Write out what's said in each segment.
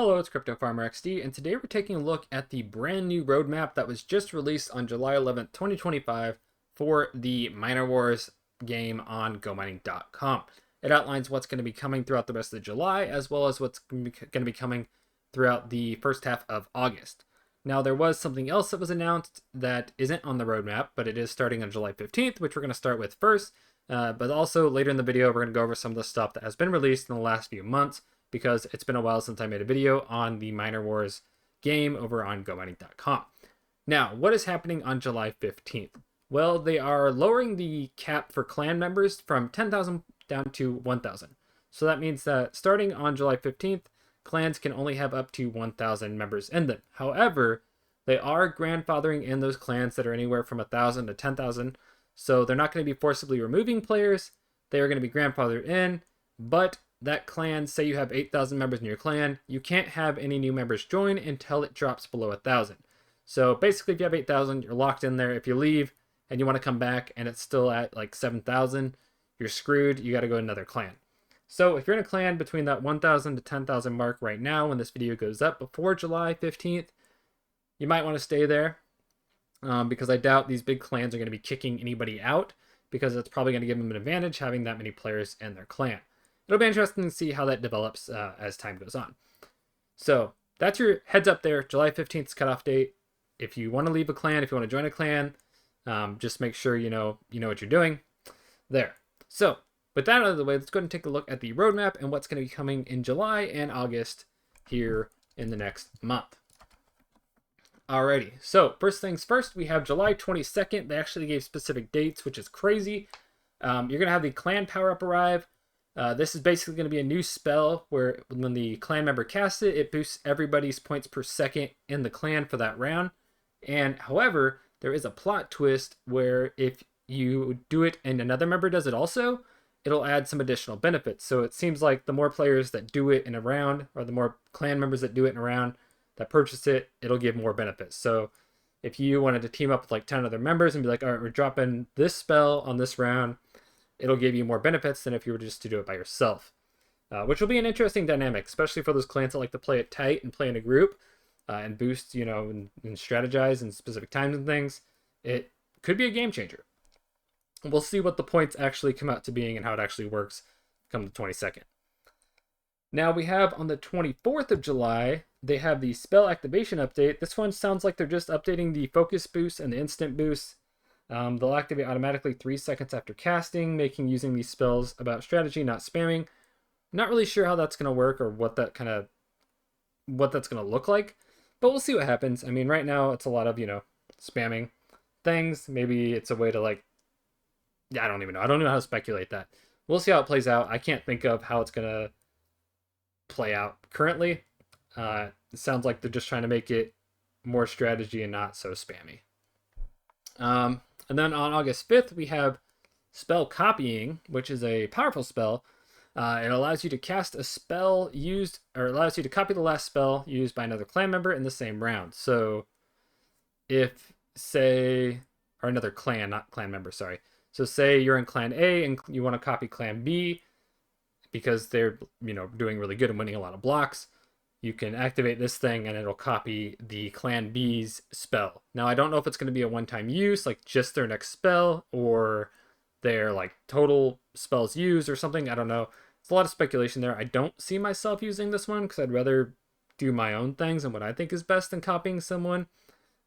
Hello, it's Crypto Farmer XD, and today we're taking a look at the brand new roadmap that was just released on July 11th, 2025 for the Miner Wars game on Gomining.com. It outlines what's going to be coming throughout the rest of July, as well as what's going to be coming throughout the first half of August. Now, there was something else that was announced that isn't on the roadmap, but it is starting on July 15th, which we're going to start with first. But also later in the video, we're going to go over some of the stuff that has been released in the last few months, because it's been a while since I made a video on the Miner Wars game over on Gomining.com. Now, what is happening on July 15th? Well, they are lowering the cap for clan members from 10,000 down to 1,000. So that means that starting on July 15th, clans can only have up to 1,000 members in them. However, they are grandfathering in those clans that are anywhere from 1,000 to 10,000. So they're not going to be forcibly removing players. They are going to be grandfathered in, but that clan, say you have 8,000 members in your clan, you can't have any new members join until it drops below 1,000. So basically, if you have 8,000, you're locked in there. If you leave and you want to come back and it's still at like 7,000, you're screwed. You got to go to another clan. So if you're in a clan between that 1,000 to 10,000 mark right now, when this video goes up before July 15th, you might want to stay there because I doubt these big clans are going to be kicking anybody out, because it's probably going to give them an advantage having that many players in their clan. It'll be interesting to see how that develops as time goes on. So that's your heads up there. July 15th is cutoff date. If you want to leave a clan, if you want to join a clan, just make sure you know what you're doing there. So with that out of the way, let's go ahead and take a look at the roadmap and what's going to be coming in July and August here in the next month. Alrighty, so first things first, we have July 22nd. They actually gave specific dates, which is crazy. You're going to have the clan power-up arrive. This is basically going to be a new spell where when the clan member casts it, it boosts everybody's points per second in the clan for that round. And however, there is a plot twist where if you do it and another member does it also, it'll add some additional benefits. So it seems like the more players that do it in a round, or the more clan members that do it in a round that purchase it, it'll give more benefits. So if you wanted to team up with like 10 other members and be like, all right, we're dropping this spell on this round, it'll give you more benefits than if you were just to do it by yourself, which will be an interesting dynamic, especially for those clans that like to play it tight and play in a group and boost, and strategize in specific times and things. It could be a game changer. We'll see what the points actually come out to being and how it actually works come the 22nd. Now we have on the 24th of July, they have the spell activation update. This one sounds like they're just updating the focus boost and the instant boost. They'll activate automatically 3 seconds after casting, making using these spells about strategy, not spamming. Not really sure how that's going to work or what that's going to look like, but we'll see what happens. I mean, right now it's a lot of, spamming things. Maybe it's a way to I don't even know. I don't know how to speculate that. We'll see how it plays out. I can't think of how it's going to play out currently. It sounds like they're just trying to make it more strategy and not so spammy. And then on August 5th, we have spell copying, which is a powerful spell. It allows you to cast a spell allows you to copy the last spell used by another clan member in the same round. So if, or another clan, not clan member, sorry. So say you're in clan A and you want to copy clan B because they're, doing really good and winning a lot of blocks. You can activate this thing and it'll copy the clan B's spell. Now, I don't know if it's going to be a one-time use, like just their next spell, or their total spells used or something. I don't know. It's a lot of speculation there. I don't see myself using this one because I'd rather do my own things and what I think is best than copying someone.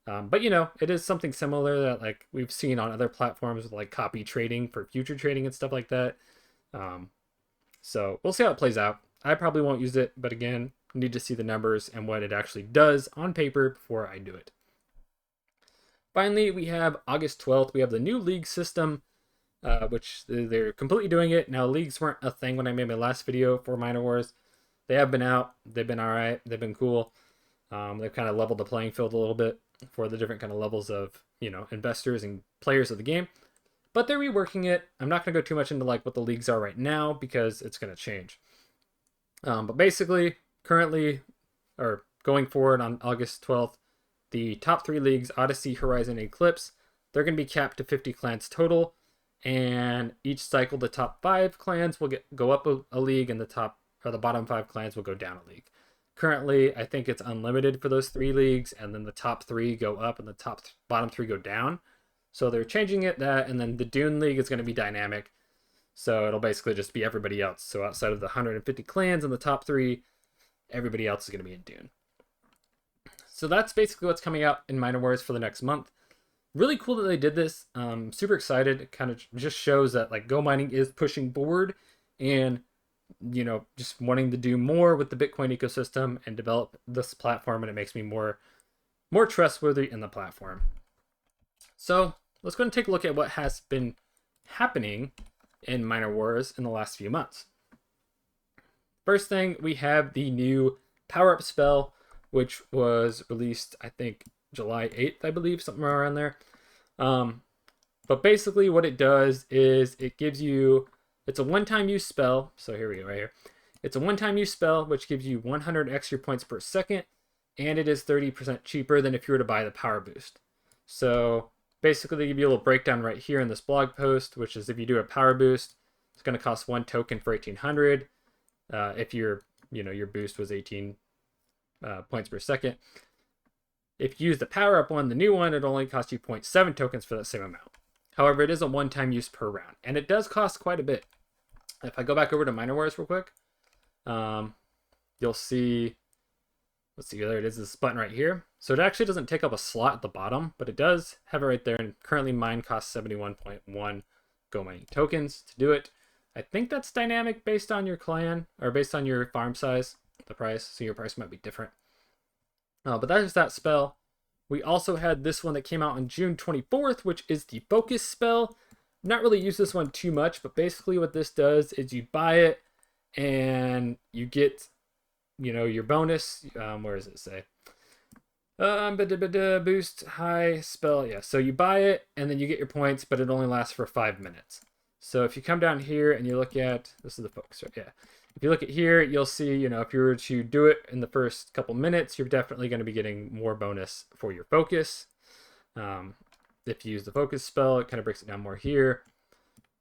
But it is something similar that we've seen on other platforms with copy trading for future trading and stuff like that. So we'll see how it plays out. I probably won't use it, but again, need to see the numbers and what it actually does on paper before I do it. Finally, we have August 12th. We have the new league system, which they're completely doing it. Now, leagues weren't a thing when I made my last video for Miner Wars. They have been out. They've been all right. They've been cool. They've kind of leveled the playing field a little bit for the different kind of levels of, investors and players of the game. But they're reworking it. I'm not going to go too much into what the leagues are right now because it's going to change. But basically, currently, or going forward on August 12th, the top 3 leagues, Odyssey, Horizon, and Eclipse, they're going to be capped to 50 clans total. And each cycle, the top 5 clans will go up a league, and the bottom 5 clans will go down a league. Currently, I think it's unlimited for those 3 leagues, and then the top 3 go up and the bottom 3 go down. So they're changing it that, and then the Dune League is going to be dynamic. So it'll basically just be everybody else. So outside of the 150 clans and the top 3, everybody else is going to be in Dune. So that's basically what's coming out in Minor Wars for the next month. Really cool that they did this. Super excited. It kind of just shows that like Gomining is pushing forward and, you know, just wanting to do more with the Bitcoin ecosystem and develop this platform, and it makes me more trustworthy in the platform. So let's go and take a look at what has been happening in Minor Wars in the last few months. First thing, we have the new power-up spell, which was released, I think, July 8th, I believe, somewhere around there. But basically what it does is it gives you, it's a one-time use spell. So here we go, right here. It's a one-time use spell, which gives you 100 extra points per second, and it is 30% cheaper than if you were to buy the power boost. So basically they give you a little breakdown right here in this blog post, which is if you do a power boost, it's going to cost 1 token for 1800. If your boost was 18 points per second. If you use the power up one, the new one, it only costs you 0.7 tokens for that same amount. However, it is a one-time use per round, and it does cost quite a bit. If I go back over to Minor Wars real quick, you'll see, let's see, there it is, this button right here. So it actually doesn't take up a slot at the bottom, but it does have it right there, and currently mine costs 71.1 Gomining tokens to do it. I think that's dynamic based on your clan, or based on your farm size, the price, so your price might be different. But that is that spell. We also had this one that came out on June 24th, which is the Focus spell. Not really used this one too much, but basically what this does is you buy it and you get, you know, your bonus. Where does it say? Boost high spell. Yeah, so you buy it and then you get your points, but it only lasts for 5 minutes. So if you come down here and you look at, this is the focus, right? Yeah. If you look at here, you'll see, you know, if you were to do it in the first couple minutes, you're definitely going to be getting more bonus for your focus. If you use the focus spell, it kind of breaks it down more here.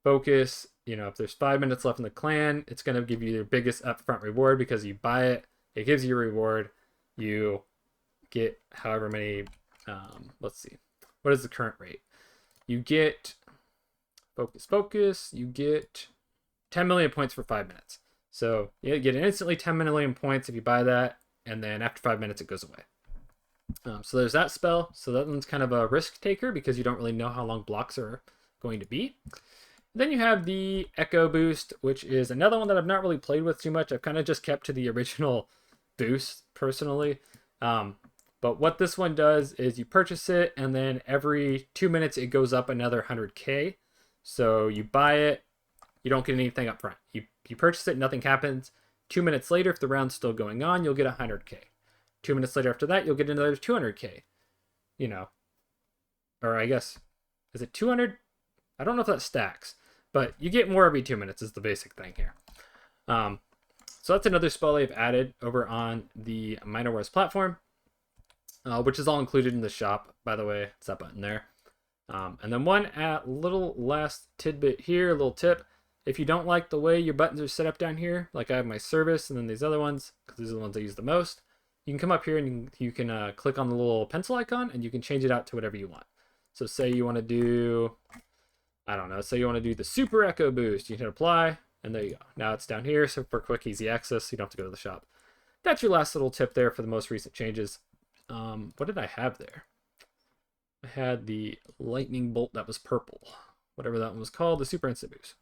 Focus, you know, if there's 5 minutes left in the clan, it's going to give you your biggest upfront reward because you buy it. It gives you a reward. You get however many, let's see, what is the current rate? You get, focus, you get 10 million points for 5 minutes. So you get instantly 10 million points if you buy that, and then after 5 minutes it goes away. So there's that spell. So that one's kind of a risk taker because you don't really know how long blocks are going to be. Then you have the Echo Boost, which is another one that I've not really played with too much. I've kind of just kept to the original boost personally. But what this one does is you purchase it, and then every 2 minutes it goes up another 100k. So you buy it, you don't get anything up front. You purchase it, nothing happens. 2 minutes later, if the round's still going on, you'll get 100k. 2 minutes later after that, you'll get another 200k. You know, or I guess, is it 200? I don't know if that stacks, but you get more every 2 minutes is the basic thing here. So that's another spell they've added over on the Minor Wars platform, which is all included in the shop, by the way. It's that button there. And then one little last tidbit here, a little tip. If you don't like the way your buttons are set up down here, like I have my service and then these other ones, because these are the ones I use the most, you can come up here and you can click on the little pencil icon and you can change it out to whatever you want. So say you want to do, I don't know, say you want to do the Super Echo Boost. You hit apply, and there you go. Now it's down here, so for quick, easy access, you don't have to go to the shop. That's your last little tip there for the most recent changes. What did I have there? I had the lightning bolt that was purple, whatever that one was called, the Super Instant Boost.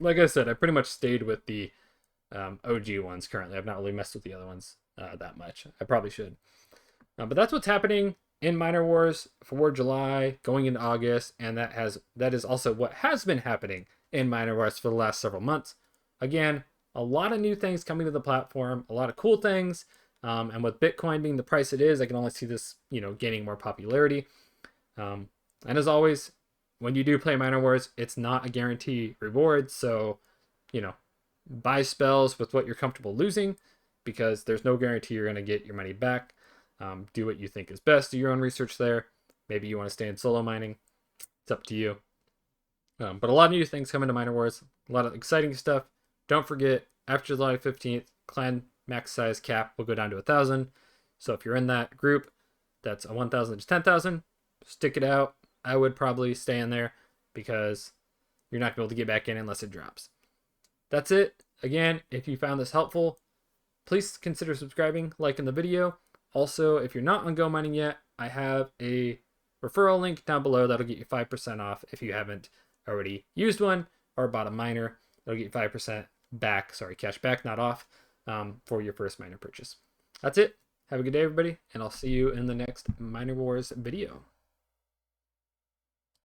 Like I said, I pretty much stayed with the OG ones currently. I've not really messed with the other ones that much. I probably should. But that's what's happening in Minor Wars for July, going into August, and that is also what has been happening in Minor Wars for the last several months. Again, a lot of new things coming to the platform, a lot of cool things, and with Bitcoin being the price it is, I can only see this, you know, gaining more popularity. And as always, when you do play Minor Wars, it's not a guarantee reward, so, you know, buy spells with what you're comfortable losing, because there's no guarantee you're going to get your money back. Do what you think is best. Do your own research there. Maybe you want to stay in solo mining. It's up to you. But a lot of new things coming to Minor Wars. A lot of exciting stuff. Don't forget, after July 15th, clan max size cap will go down to 1,000. So if you're in that group, that's a 1,000 to 10,000. Stick it out. I would probably stay in there because you're not going to be able to get back in unless it drops. That's it. Again, if you found this helpful, please consider subscribing, liking the video. Also, if you're not on Gomining yet, I have a referral link down below that'll get you 5% off if you haven't already used one or bought a miner. It'll get you 5% back, cash back, not off, for your first miner purchase. That's it. Have a good day, everybody, and I'll see you in the next Miner Wars video.